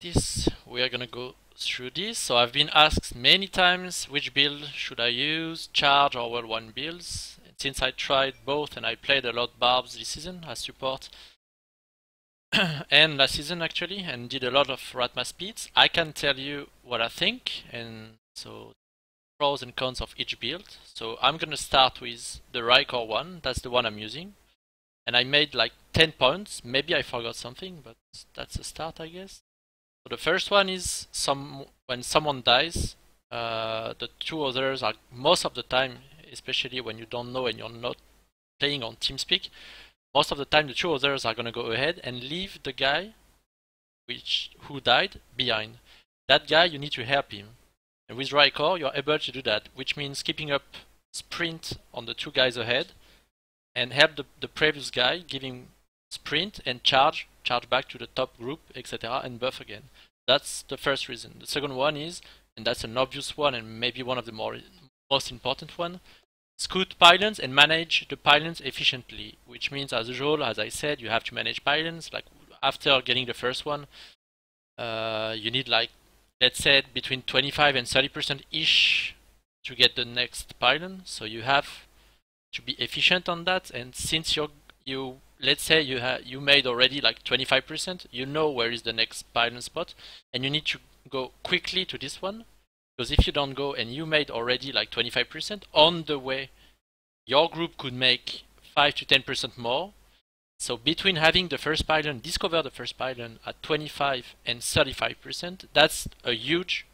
this, we are gonna go through this. So I've been asked many times which build should I use, Charge or World 1 builds. And since I tried both and I played a lot barbs this season as support and last season actually, and did a lot of Ratma speeds, I can tell you what I think, and so pros and cons of each build. So I'm gonna start with the Raekor one, that's the one I'm using. And I made like 10 points, maybe I forgot something, but that's a start I guess. So the first one is when someone dies, the two others are most of the time, especially when you don't know and you're not playing on TeamSpeak, most of the time the two others are gonna go ahead and leave the guy who died behind. That guy, you need to help him. And with Raekor, you're able to do that, which means keeping up sprint on the two guys ahead and help the previous guy, giving sprint and charge back to the top group, etc., and buff again. That's the first reason. The second one is, and that's an obvious one and maybe one of the most important one, scout pylons and manage the pylons efficiently, which means, as usual, as I said, you have to manage pylons. Like after getting the first one, you need like, let's say, between 25 and 30% ish to get the next pylon. So you have to be efficient on that. And since let's say you made already like 25%, you know where is the next pylon spot, and you need to go quickly to this one. Because if you don't go and you made already like 25%, on the way, your group could make 5 to 10% more. So between having the first pylon, discover the first pylon at 25 and 35%, that's a huge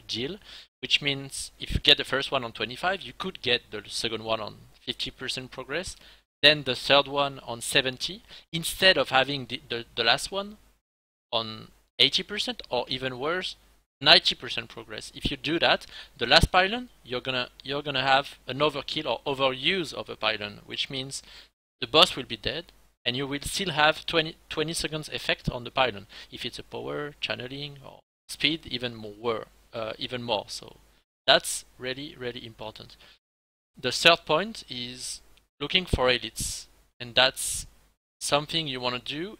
deal. Which means if you get the first one on 25, you could get the second one on 50% progress, then the third one on 70, instead of having the last one on 80% or even worse, 90% progress. If you do that, the last pylon, you're gonna have an overkill or overuse of a pylon, which means the boss will be dead and you will still have 20 seconds effect on the pylon. If it's a power, channeling, or speed, even more. So that's really important. The third point is looking for elites, and that's something you want to do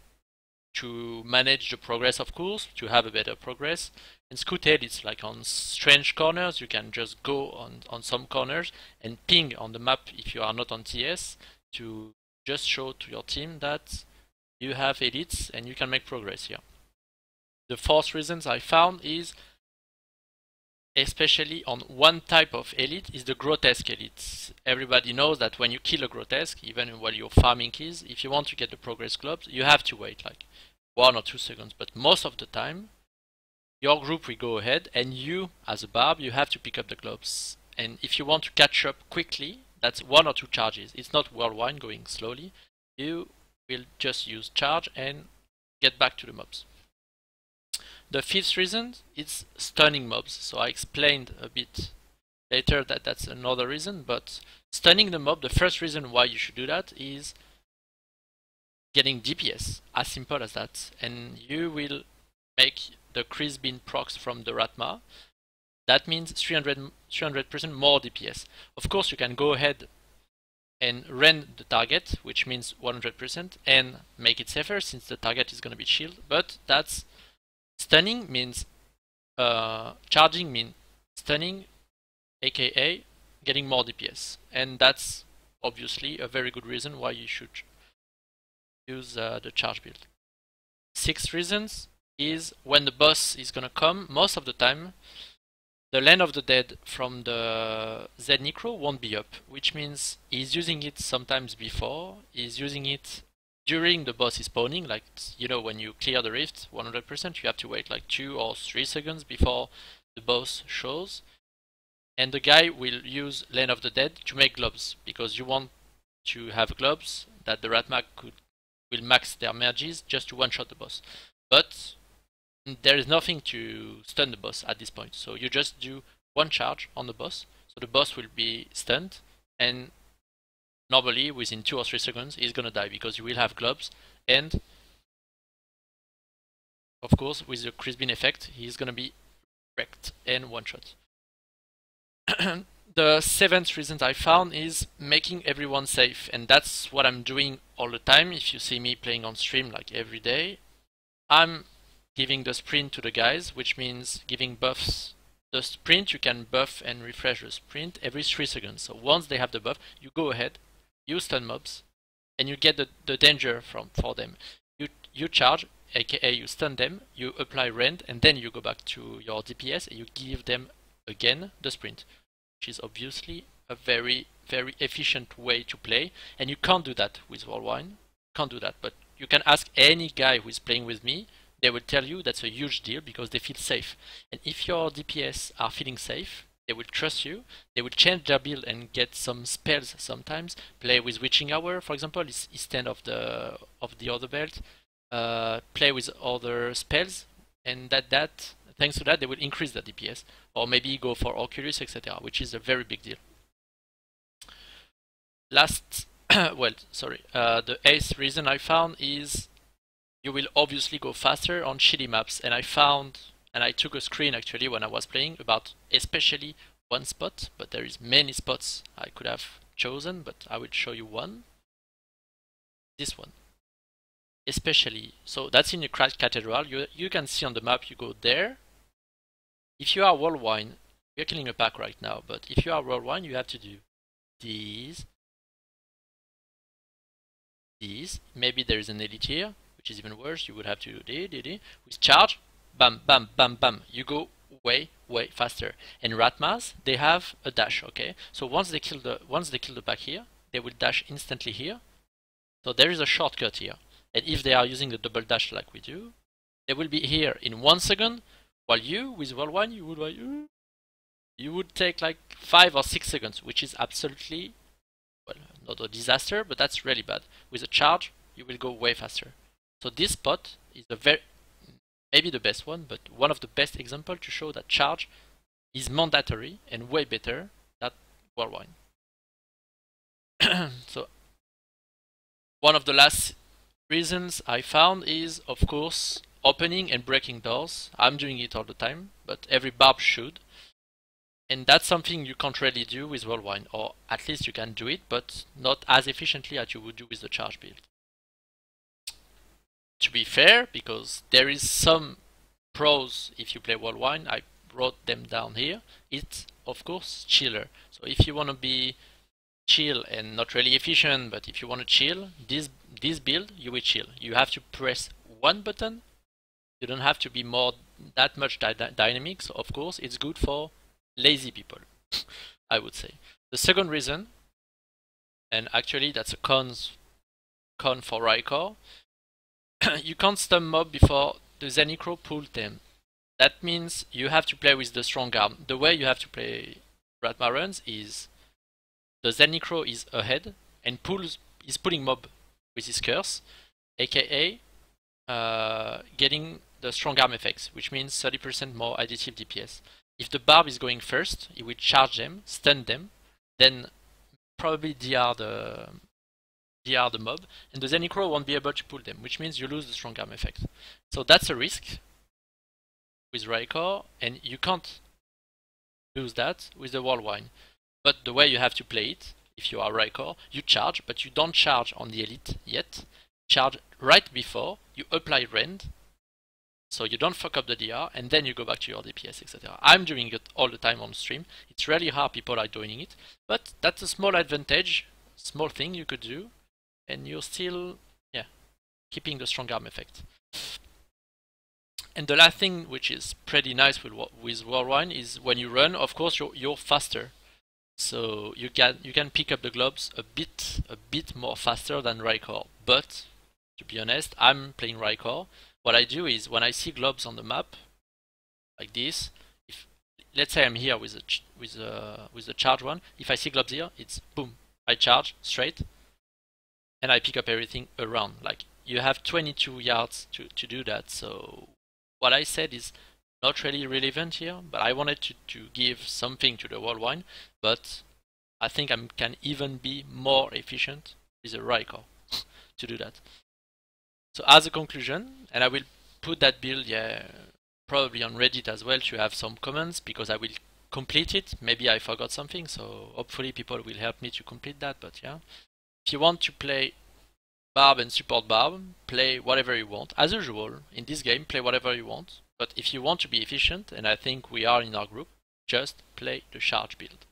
to manage the progress, of course, to have a better progress. And scout elites, like on strange corners, you can just go on some corners and ping on the map if you are not on TS to just show to your team that you have elites and you can make progress here. The fourth reasons I found is, especially on one type of elite, is the grotesque elites. Everybody knows that when you kill a grotesque, even while you're farming keys, if you want to get the progress globes, you have to wait like 1 or 2 seconds. But most of the time, your group will go ahead and you, as a barb, you have to pick up the globes. And if you want to catch up quickly, that's 1 or 2 charges. It's not worldwide going slowly. You will just use charge and get back to the mobs. The fifth reason is stunning mobs. So I explained a bit later that that's another reason, but stunning the mob, the first reason why you should do that is getting DPS, as simple as that. And you will make the Crispin procs from the Ratma. That means 300% more DPS. Of course, you can go ahead and run the target, which means 100%, and make it safer since the target is going to be shielded. But that's stunning means charging means stunning, aka getting more DPS, and that's obviously a very good reason why you should use the charge build. Sixth reasons is when the boss is gonna come. Most of the time, the Land of the Dead from the Z Necro won't be up, which means he's using it sometimes before, he's using it during the boss is spawning, like, you know, when you clear the rift 100%, you have to wait like 2 or 3 seconds before the boss shows. And the guy will use Land of the Dead to make globes, because you want to have globes that the Ratma will max their mages just to one-shot the boss. But there is nothing to stun the boss at this point, so you just do one charge on the boss, so the boss will be stunned, and normally within 2 or 3 seconds he's gonna die because you will have globes, and of course with the Crispin effect he's gonna be wrecked and one shot. The seventh reason I found is making everyone safe, and that's what I'm doing all the time. If you see me playing on stream like every day, I'm giving the sprint to the guys, which means giving buffs. The sprint, you can buff and refresh the sprint every 3 seconds. So once they have the buff, you go ahead, you stun mobs, and you get the danger for them. You charge, aka you stun them, you apply rend, and then you go back to your DPS and you give them again the sprint, which is obviously a very, very efficient way to play. And you can't do that with Whirlwind. Can't do that, but you can ask any guy who is playing with me. They will tell you that's a huge deal because they feel safe. And if your DPS are feeling safe, they will trust you. They will change their build and get some spells sometimes. Play with Witching Hour, for example, instead of the other belt. Play with other spells, and that thanks to that they will increase the DPS, or maybe go for Oculus, etc., which is a very big deal. Last, the 8th reason I found is you will obviously go faster on shitty maps, and I took a screen actually when I was playing about especially one spot, but there is many spots I could have chosen, but I will show you one. This one. Especially, so that's in the Cracked Cathedral. You can see on the map, you go there. If you are Whirlwind, we're killing a pack right now, but if you are Whirlwind, you have to do these. Maybe there is an elite here, which is even worse. You would have to do with charge, bam, bam, bam, bam. You go way, way faster. And Ratmas, they have a dash. Okay, so once they kill the pack here, they will dash instantly here. So there is a shortcut here. And if they are using the double dash like we do, they will be here in 1 second, while you, with Whirlwind, you would take like 5 or 6 seconds, which is absolutely, well, not a disaster, but that's really bad. With a charge, you will go way faster. So this spot is maybe the best one, but one of the best examples to show that charge is mandatory and way better than Whirlwind. So one of the last reasons I found is, of course, opening and breaking doors. I'm doing it all the time, but every barb should. And that's something you can't really do with Whirlwind, or at least you can do it, but not as efficiently as you would do with the charge build. To be fair, because there is some pros if you play Whirlwind, I wrote them down here. It's, of course, chiller. So if you want to be chill and not really efficient, but if you want to chill, this build, you will chill. You have to press one button. You don't have to be that much dynamic. So of course, it's good for lazy people, I would say. The second reason, and actually that's a con for Raekor, you can't stun mob before the Zenicro pull them. That means you have to play with the strong arm. The way you have to play Ratma runs is the Zenicro is ahead and is pulling mob with his curse, aka getting the strong arm effects, which means 30% more additive DPS. If the barb is going first, he will charge them, stun them, then probably DR the mob, and the Zenicro won't be able to pull them, which means you lose the strong arm effect. So that's a risk with Raekor, and you can't lose that with the Whirlwind. But the way you have to play it, if you are Raekor, you charge, but you don't charge on the elite yet. Charge right before, you apply rend, so you don't fuck up the DR, and then you go back to your DPS, etc. I'm doing it all the time on stream. It's really hard people are doing it, but that's a small advantage, small thing you could do, and you're still, keeping the strong arm effect. And the last thing, which is pretty nice with Whirlwind, is when you run, of course, you're faster. So you can pick up the globes a bit more faster than Raekor. But to be honest, I'm playing Raekor. What I do is when I see globes on the map, like this, if let's say I'm here with the charge one, if I see globes here, it's boom, I charge straight, and I pick up everything around. Like you have 22 yards to do that. So what I said is not really relevant here, but I wanted to give something to the Whirlwind, but I think I can even be more efficient with a Raekor to do that. So as a conclusion, and I will put that build probably on Reddit as well to have some comments, because I will complete it. Maybe I forgot something, so hopefully people will help me to complete that, but yeah. If you want to play barb and support barb, play whatever you want. As usual, in this game, play whatever you want. But if you want to be efficient, and I think we are in our group, just play the charge build.